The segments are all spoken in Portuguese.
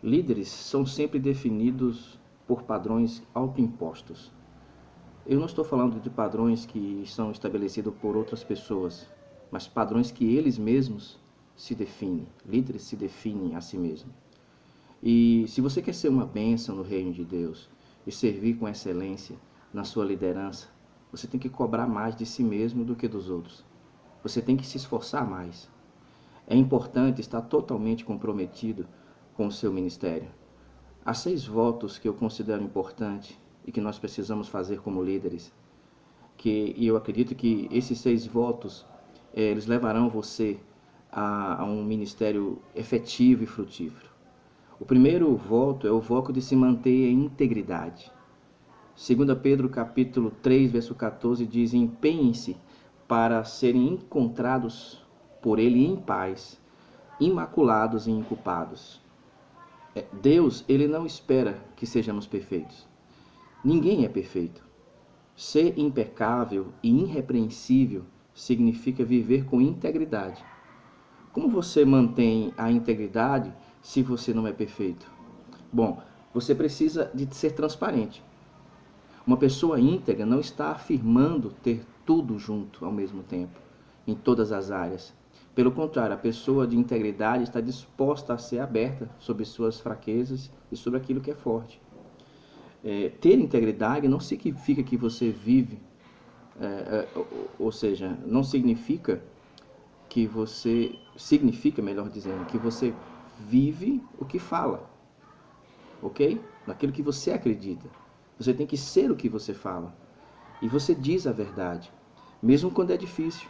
Líderes são sempre definidos por padrões autoimpostos. Eu não estou falando de padrões que são estabelecidos por outras pessoas, mas padrões que eles mesmos se definem. Líderes se definem a si mesmos. E se você quer ser uma bênção no reino de Deus e servir com excelência na sua liderança, você tem que cobrar mais de si mesmo do que dos outros. Você tem que se esforçar mais. É importante estar totalmente comprometido com o seu ministério. Há 6 votos que eu considero importante e que nós precisamos fazer como líderes. E eu acredito que esses 6 votos, eles levarão você a um ministério efetivo e frutífero. O primeiro voto é o voto de se manter em integridade. 2 Pedro capítulo 3, verso 14 diz: empenhem-se para serem encontrados por ele em paz, imaculados e inculpados. Deus, ele não espera que sejamos perfeitos. Ninguém é perfeito. Ser impecável e irrepreensível significa viver com integridade. Como você mantém a integridade se você não é perfeito? Bom, você precisa de ser transparente. Uma pessoa íntegra não está afirmando ter tudo junto ao mesmo tempo, em todas as áreas. Pelo contrário, a pessoa de integridade está disposta a ser aberta sobre suas fraquezas e sobre aquilo que é forte. Ter integridade não significa que você vive, ou seja, não significa que você, significa, melhor dizendo, que você vive o que fala, ok? Naquilo que você acredita. Você tem que ser o que você fala. E você diz a verdade, mesmo quando é difícil.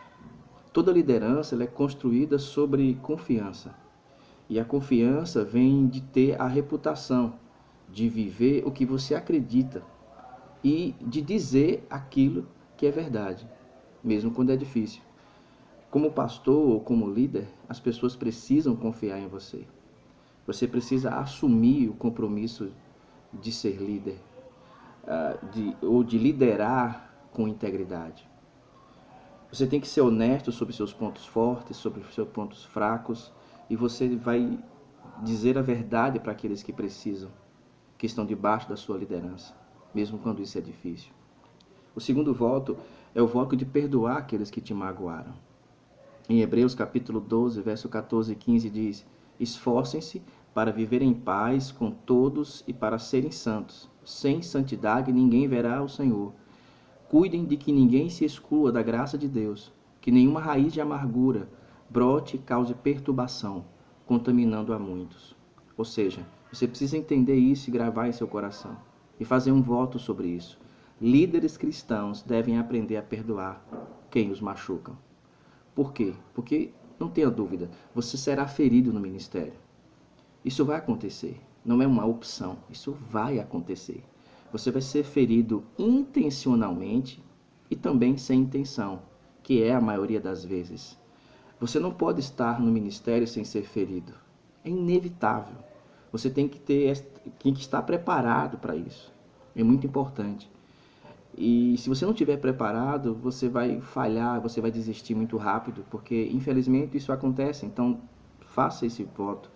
Toda liderança ela é construída sobre confiança. E a confiança vem de ter a reputação, de viver o que você acredita e de dizer aquilo que é verdade, mesmo quando é difícil. Como pastor ou como líder, as pessoas precisam confiar em você. Você precisa assumir o compromisso de ser líder, ou de liderar com integridade. Você tem que ser honesto sobre seus pontos fortes, sobre seus pontos fracos, e você vai dizer a verdade para aqueles que precisam, que estão debaixo da sua liderança, mesmo quando isso é difícil. O segundo voto é o voto de perdoar aqueles que te magoaram. Em Hebreus capítulo 12, verso 14 e 15 diz: esforcem-se para viver em paz com todos e para serem santos. Sem santidade ninguém verá o Senhor. Cuidem de que ninguém se exclua da graça de Deus, que nenhuma raiz de amargura brote e cause perturbação, contaminando a muitos. Ou seja, você precisa entender isso e gravar em seu coração, e fazer um voto sobre isso. Líderes cristãos devem aprender a perdoar quem os machucam. Por quê? Porque, não tenha dúvida, você será ferido no ministério. Isso vai acontecer, não é uma opção, isso vai acontecer. Você vai ser ferido intencionalmente e também sem intenção, que é a maioria das vezes. Você não pode estar no ministério sem ser ferido. É inevitável. Você tem que estar preparado para isso. É muito importante. E se você não estiver preparado, você vai falhar, você vai desistir muito rápido, porque infelizmente isso acontece. Então, faça esse voto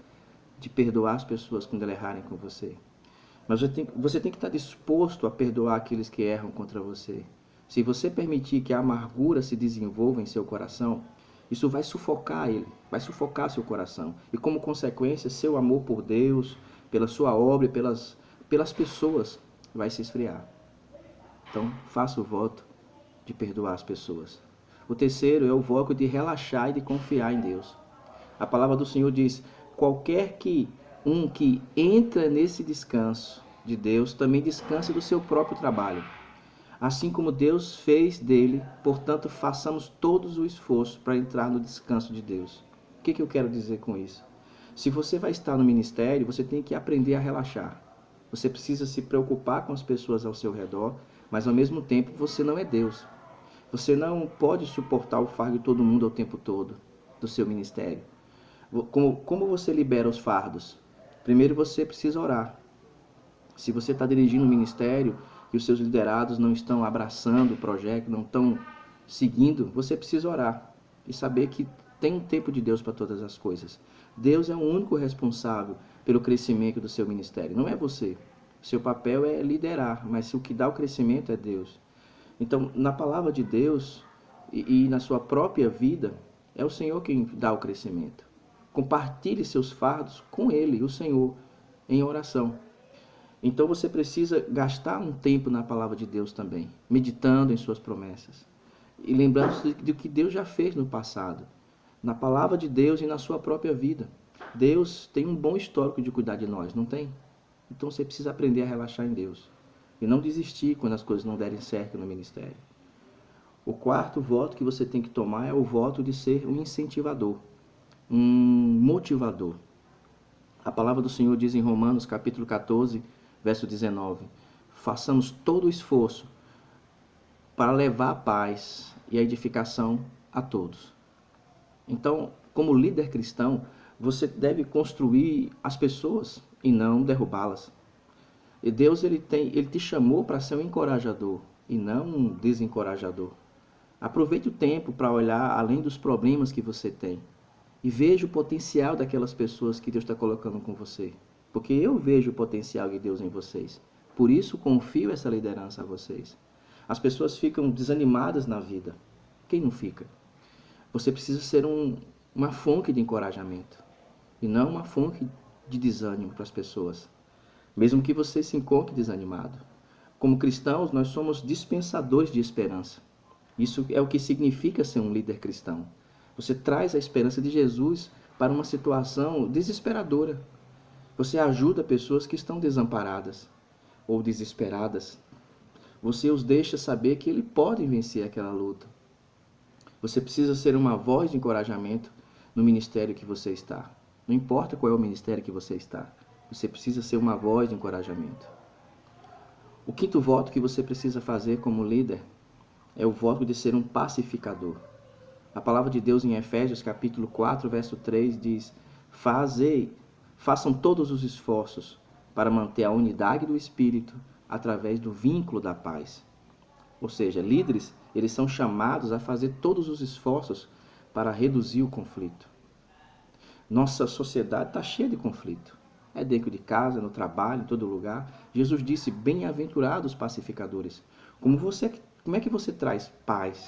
de perdoar as pessoas quando elas errarem com você. Mas você tem que estar disposto a perdoar aqueles que erram contra você. Se você permitir que a amargura se desenvolva em seu coração, isso vai sufocar ele, vai sufocar seu coração. E como consequência, seu amor por Deus, pela sua obra e pelas pessoas vai se esfriar. Então, faça o voto de perdoar as pessoas. O terceiro é o voto de relaxar e de confiar em Deus. A palavra do Senhor diz: qualquer que entra nesse descanso de Deus, também descansa do seu próprio trabalho. Assim como Deus fez dele, portanto, façamos todos o esforço para entrar no descanso de Deus. O que eu quero dizer com isso? Se você vai estar no ministério, você tem que aprender a relaxar. Você precisa se preocupar com as pessoas ao seu redor, mas ao mesmo tempo você não é Deus. Você não pode suportar o fardo de todo mundo ao tempo todo do seu ministério. Como você libera os fardos? Primeiro você precisa orar. Se você está dirigindo um ministério e os seus liderados não estão abraçando o projeto, não estão seguindo, você precisa orar e saber que tem um tempo de Deus para todas as coisas. Deus é o único responsável pelo crescimento do seu ministério, não é você. O seu papel é liderar, mas o que dá o crescimento é Deus. Então, na palavra de Deus e na sua própria vida, é o Senhor quem dá o crescimento. Compartilhe seus fardos com Ele, o Senhor, em oração. Então você precisa gastar um tempo na palavra de Deus também, meditando em suas promessas. E lembrando-se do que Deus já fez no passado, na palavra de Deus e na sua própria vida. Deus tem um bom histórico de cuidar de nós, não tem? Então você precisa aprender a relaxar em Deus e não desistir quando as coisas não derem certo no ministério. O quarto voto que você tem que tomar é o voto de ser um incentivador, um motivador. A palavra do Senhor diz em Romanos capítulo 14, verso 19: façamos todo o esforço para levar a paz e a edificação a todos. Então, como líder cristão, você deve construir as pessoas e não derrubá-las. E Deus ele te chamou para ser um encorajador e não um desencorajador. Aproveite o tempo para olhar além dos problemas que você tem e veja o potencial daquelas pessoas que Deus está colocando com você. Porque eu vejo o potencial de Deus em vocês. Por isso confio essa liderança a vocês. As pessoas ficam desanimadas na vida. Quem não fica? Você precisa ser uma fonte de encorajamento e não uma fonte de desânimo para as pessoas, mesmo que você se encontre desanimado. Como cristãos, nós somos dispensadores de esperança. Isso é o que significa ser um líder cristão. Você traz a esperança de Jesus para uma situação desesperadora. Você ajuda pessoas que estão desamparadas ou desesperadas. Você os deixa saber que eles podem vencer aquela luta. Você precisa ser uma voz de encorajamento no ministério que você está. Não importa qual é o ministério que você está. Você precisa ser uma voz de encorajamento. O quinto voto que você precisa fazer como líder é o voto de ser um pacificador. A palavra de Deus em Efésios capítulo 4, verso 3 diz: façam todos os esforços para manter a unidade do Espírito através do vínculo da paz. Ou seja, líderes, eles são chamados a fazer todos os esforços para reduzir o conflito. Nossa sociedade está cheia de conflito. É dentro de casa, no trabalho, em todo lugar. Jesus disse: bem-aventurados pacificadores. Como é que você traz paz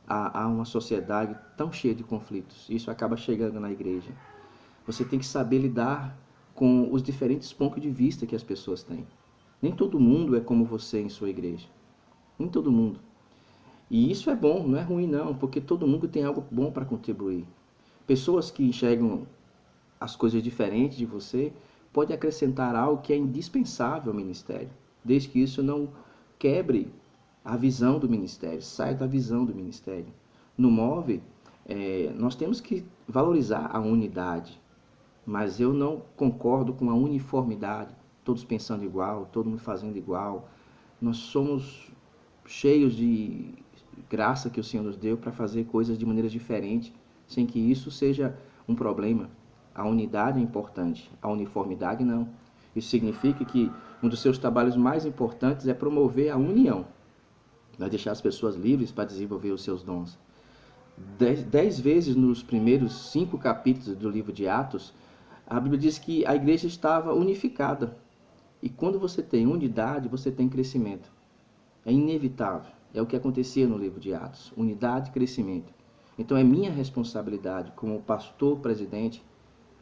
a uma sociedade tão cheia de conflitos? Isso acaba chegando na igreja. Você tem que saber lidar com os diferentes pontos de vista que as pessoas têm. Nem todo mundo é como você em sua igreja. Nem todo mundo. E isso é bom, não é ruim não, porque todo mundo tem algo bom para contribuir. Pessoas que enxergam as coisas diferentes de você podem acrescentar algo que é indispensável ao ministério, desde que isso não quebre a visão do ministério, saia da visão do ministério. No MOVE, nós temos que valorizar a unidade, mas eu não concordo com a uniformidade, todos pensando igual, todo mundo fazendo igual. Nós somos cheios de graça que o Senhor nos deu para fazer coisas de maneiras diferentes, sem que isso seja um problema. A unidade é importante, a uniformidade não. Isso significa que um dos seus trabalhos mais importantes é promover a união, vai deixar as pessoas livres para desenvolver os seus dons. 10 vezes nos primeiros 5 capítulos do livro de Atos, a Bíblia diz que a igreja estava unificada. E quando você tem unidade, você tem crescimento. É inevitável. É o que acontecia no livro de Atos. Unidade e crescimento. Então é minha responsabilidade como pastor presidente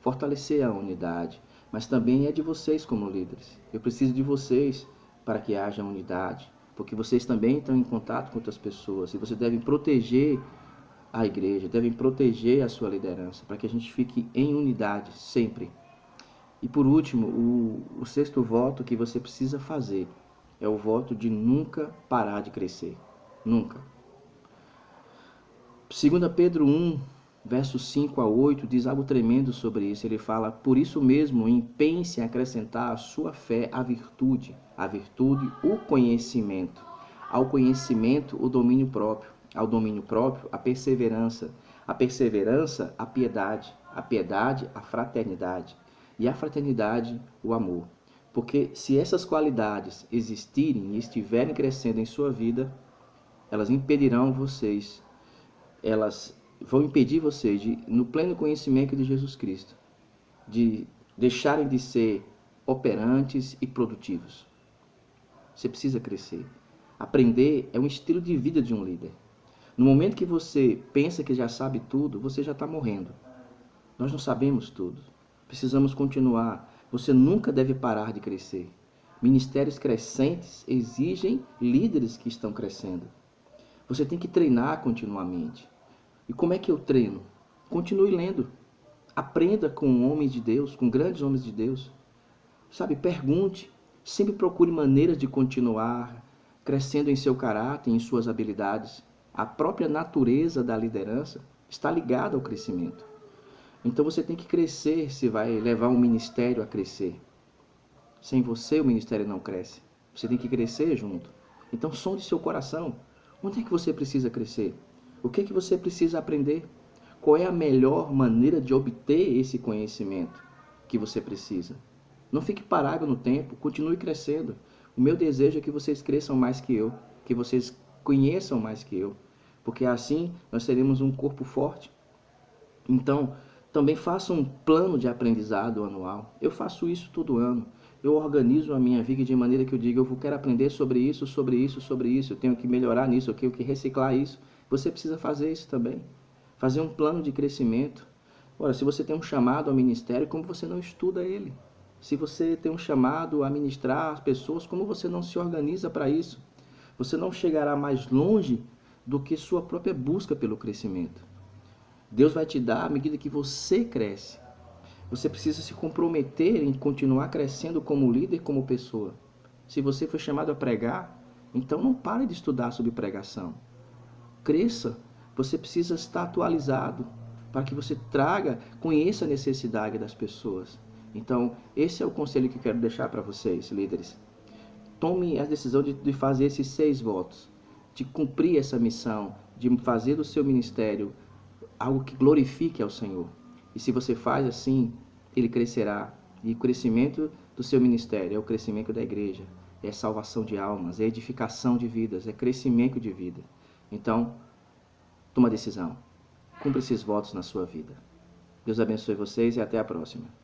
fortalecer a unidade. Mas também é de vocês como líderes. Eu preciso de vocês para que haja unidade. Porque vocês também estão em contato com outras pessoas. E vocês devem proteger a igreja, devem proteger a sua liderança. Para que a gente fique em unidade sempre. E por último, o sexto voto que você precisa fazer é o voto de nunca parar de crescer. Nunca. 2 Pedro 1, versos 5 a 8, diz algo tremendo sobre isso. Ele fala: por isso mesmo, empenhe-se em acrescentar à sua fé a virtude, o conhecimento. Ao conhecimento, o domínio próprio. Ao domínio próprio, a perseverança. A perseverança, a piedade. A piedade, a fraternidade. E a fraternidade, o amor. Porque se essas qualidades existirem e estiverem crescendo em sua vida, elas impedirão vocês, elas vão impedir vocês de, no pleno conhecimento de Jesus Cristo, de deixarem de ser operantes e produtivos. Você precisa crescer. Aprender é um estilo de vida de um líder. No momento que você pensa que já sabe tudo, você já está morrendo. Nós não sabemos tudo. Precisamos continuar. Você nunca deve parar de crescer. Ministérios crescentes exigem líderes que estão crescendo. Você tem que treinar continuamente. E como é que eu treino? Continue lendo. Aprenda com homens de Deus, com grandes homens de Deus. Sabe, pergunte. Sempre procure maneiras de continuar crescendo em seu caráter, em suas habilidades. A própria natureza da liderança está ligada ao crescimento. Então você tem que crescer se vai levar um ministério a crescer. Sem você o ministério não cresce. Você tem que crescer junto. Então sonde seu coração. Onde é que você precisa crescer? O que é que você precisa aprender? Qual é a melhor maneira de obter esse conhecimento que você precisa? Não fique parado no tempo, continue crescendo. O meu desejo é que vocês cresçam mais que eu, que vocês conheçam mais que eu, porque assim nós seremos um corpo forte. Então, também faça um plano de aprendizado anual. Eu faço isso todo ano. Eu organizo a minha vida de maneira que eu diga, eu quero aprender sobre isso, sobre isso, sobre isso. Eu tenho que melhorar nisso, eu tenho que reciclar isso. Você precisa fazer isso também. Fazer um plano de crescimento. Ora, se você tem um chamado ao ministério, como você não estuda ele? Se você tem um chamado a ministrar as pessoas, como você não se organiza para isso? Você não chegará mais longe do que sua própria busca pelo crescimento. Deus vai te dar à medida que você cresce. Você precisa se comprometer em continuar crescendo como líder, como pessoa. Se você foi chamado a pregar, então não pare de estudar sobre pregação. Cresça. Você precisa estar atualizado para que você conheça a necessidade das pessoas. Então, esse é o conselho que eu quero deixar para vocês, líderes. Tome a decisão de fazer esses 6 votos, de cumprir essa missão, de fazer do seu ministério algo que glorifique ao Senhor. E se você faz assim, ele crescerá. E o crescimento do seu ministério é o crescimento da igreja, é salvação de almas, é edificação de vidas, é crescimento de vida. Então, toma a decisão. Cumpra esses votos na sua vida. Deus abençoe vocês e até a próxima.